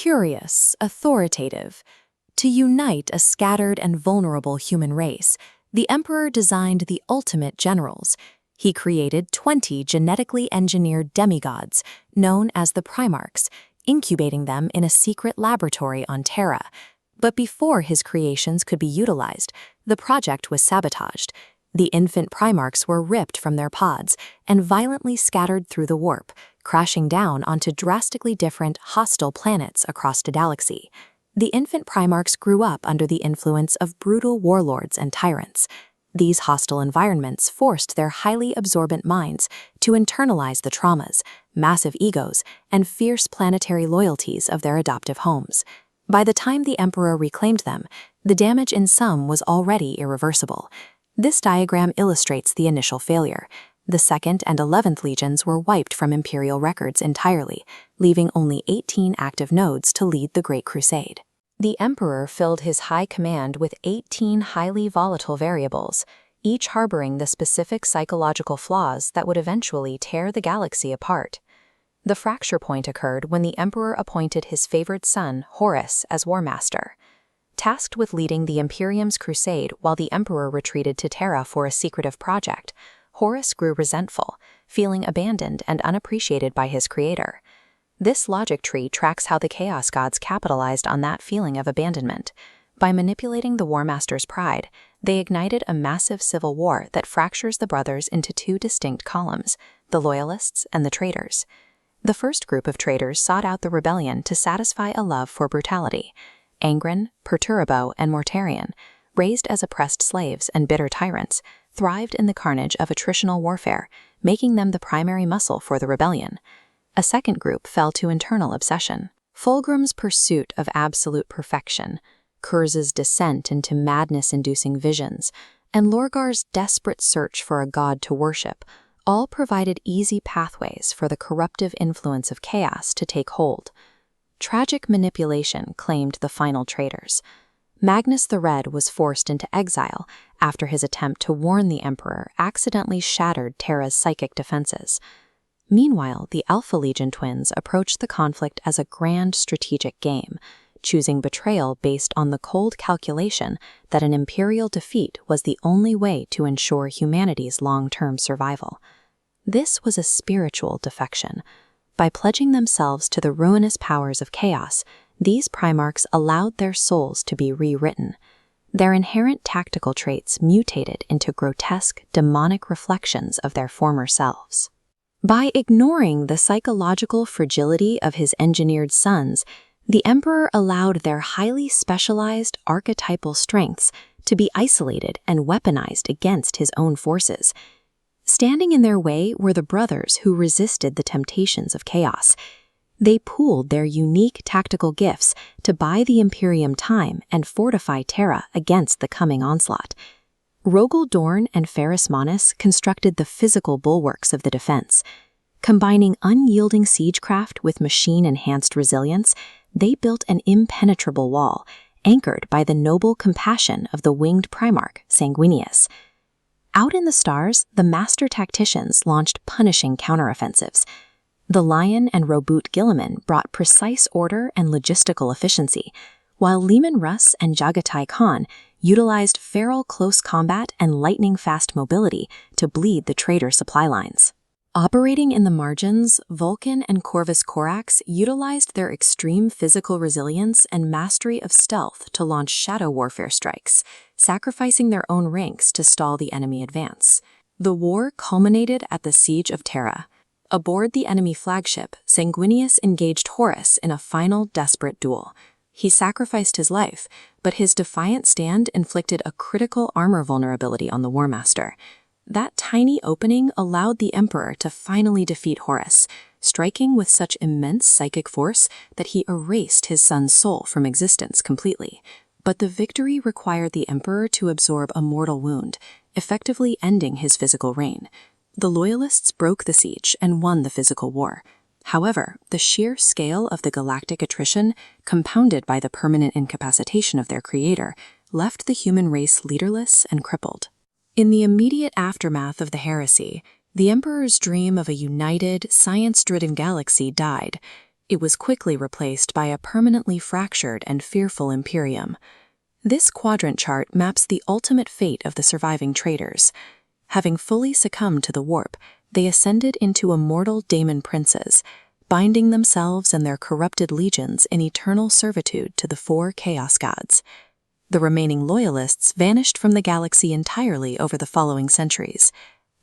curious, authoritative. To unite a scattered and vulnerable human race, the Emperor designed the ultimate generals. He created 20 genetically engineered demigods, known as the Primarchs, incubating them in a secret laboratory on Terra. But before his creations could be utilized, the project was sabotaged. The infant Primarchs were ripped from their pods and violently scattered through the warp, crashing down onto drastically different, hostile planets across the galaxy. The infant Primarchs grew up under the influence of brutal warlords and tyrants. These hostile environments forced their highly absorbent minds to internalize the traumas, massive egos, and fierce planetary loyalties of their adoptive homes. By the time the Emperor reclaimed them, the damage in some was already irreversible. This diagram illustrates the initial failure. The 2nd and 11th Legions were wiped from Imperial records entirely, leaving only 18 active nodes to lead the Great Crusade. The Emperor filled his high command with 18 highly volatile variables, each harboring the specific psychological flaws that would eventually tear the galaxy apart. The fracture point occurred when the Emperor appointed his favored son, Horus, as War Master. Tasked with leading the Imperium's crusade while the Emperor retreated to Terra for a secretive project, Horus grew resentful, feeling abandoned and unappreciated by his creator. This logic tree tracks how the Chaos Gods capitalized on that feeling of abandonment. By manipulating the War Master's pride, they ignited a massive civil war that fractures the brothers into 2 distinct columns, the Loyalists and the Traitors. The first group of traitors sought out the rebellion to satisfy a love for brutality. Angron, Perturabo, and Mortarion, raised as oppressed slaves and bitter tyrants, thrived in the carnage of attritional warfare, making them the primary muscle for the rebellion. A second group fell to internal obsession. Fulgrim's pursuit of absolute perfection, Kurz's descent into madness-inducing visions, and Lorgar's desperate search for a god to worship all provided easy pathways for the corruptive influence of chaos to take hold. Tragic manipulation claimed the final traitors. Magnus the Red was forced into exile after his attempt to warn the Emperor accidentally shattered Terra's psychic defenses. Meanwhile, the Alpha Legion twins approached the conflict as a grand strategic game, choosing betrayal based on the cold calculation that an Imperial defeat was the only way to ensure humanity's long-term survival. This was a spiritual defection. By pledging themselves to the ruinous powers of chaos, these Primarchs allowed their souls to be rewritten. Their inherent tactical traits mutated into grotesque, demonic reflections of their former selves. By ignoring the psychological fragility of his engineered sons, the Emperor allowed their highly specialized archetypal strengths to be isolated and weaponized against his own forces. Standing in their way were the brothers who resisted the temptations of chaos. They pooled their unique tactical gifts to buy the Imperium time and fortify Terra against the coming onslaught. Rogel Dorn and Ferrus Manus constructed the physical bulwarks of the defense. Combining unyielding siegecraft with machine-enhanced resilience, they built an impenetrable wall, anchored by the noble compassion of the winged Primarch, Sanguinius. Out in the stars, the master tacticians launched punishing counteroffensives. The Lion and Roboute Guilliman brought precise order and logistical efficiency, while Leman Russ and Jagatai Khan utilized feral close combat and lightning-fast mobility to bleed the traitor supply lines. Operating in the margins, Vulcan and Corvus Corax utilized their extreme physical resilience and mastery of stealth to launch shadow warfare strikes, sacrificing their own ranks to stall the enemy advance. The war culminated at the Siege of Terra. Aboard the enemy flagship, Sanguinius engaged Horus in a final desperate duel. He sacrificed his life, but his defiant stand inflicted a critical armor vulnerability on the War Master. That tiny opening allowed the Emperor to finally defeat Horus, striking with such immense psychic force that he erased his son's soul from existence completely. But the victory required the Emperor to absorb a mortal wound, effectively ending his physical reign. The Loyalists broke the siege and won the physical war. However, the sheer scale of the galactic attrition, compounded by the permanent incapacitation of their creator, left the human race leaderless and crippled. In the immediate aftermath of the Heresy, the Emperor's dream of a united, science-driven galaxy died. It was quickly replaced by a permanently fractured and fearful Imperium. This quadrant chart maps the ultimate fate of the surviving traitors. Having fully succumbed to the warp, they ascended into immortal daemon princes, binding themselves and their corrupted legions in eternal servitude to the 4 chaos gods. The remaining Loyalists vanished from the galaxy entirely over the following centuries.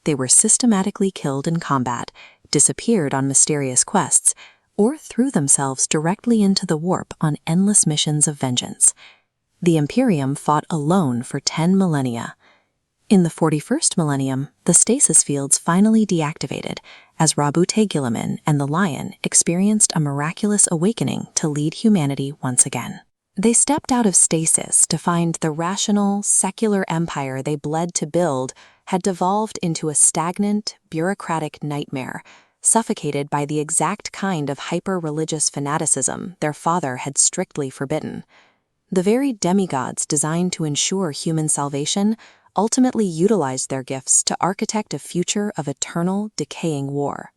They were systematically killed in combat, disappeared on mysterious quests, or threw themselves directly into the warp on endless missions of vengeance. The Imperium fought alone for 10 millennia. In the 41st millennium, the stasis fields finally deactivated, as Roboute Guilliman and the Lion experienced a miraculous awakening to lead humanity once again. They stepped out of stasis to find the rational, secular empire they bled to build had devolved into a stagnant, bureaucratic nightmare, suffocated by the exact kind of hyper-religious fanaticism their father had strictly forbidden. The very demigods designed to ensure human salvation ultimately utilized their gifts to architect a future of eternal, decaying war.